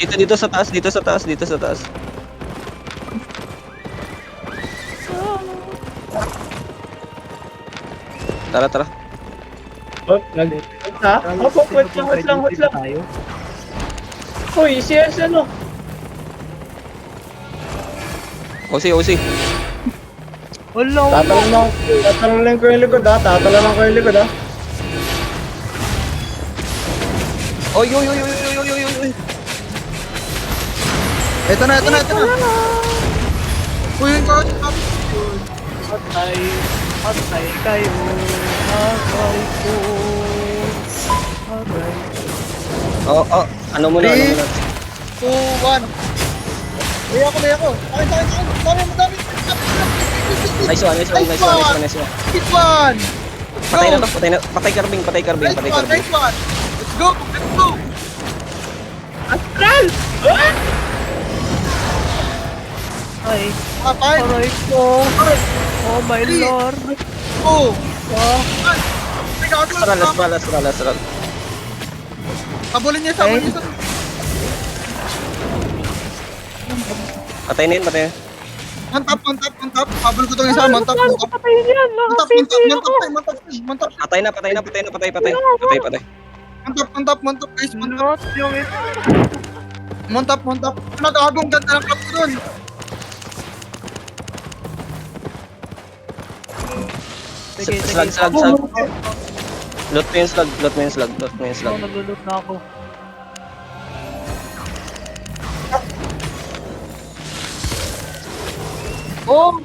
Dito sa taas, dito sa taas, dito sa taas. Tara, tara. Oh, ha? Hop, hop, wait lang. Tayo. Uy, CS ano? OC. Wala, Tatalon ko yung likod ha. Oy. Ito na. Uy, yung coach. Patay kayo. Patay ko. Patay. Ano muna. 2, 1. May ako. Akin. Dami. Nice one. Hit one. Patay na to, patay karbing. Nice one. Let's go. Astral! Ay, Patay. aray ko. Oh my lord. Oh. Ah, Astral. Sabulin niya sa... Patay na yun. Mantap. Habol ko itong isa. Mantap. patayin yan. Mantap. Patay na. Mantap, guys. Not yung ito. Mantap. Nag-agong ganda ng club ko dun. Sige. Slag. Loot mo yung slag. Oh, naglulot na ako. Oh.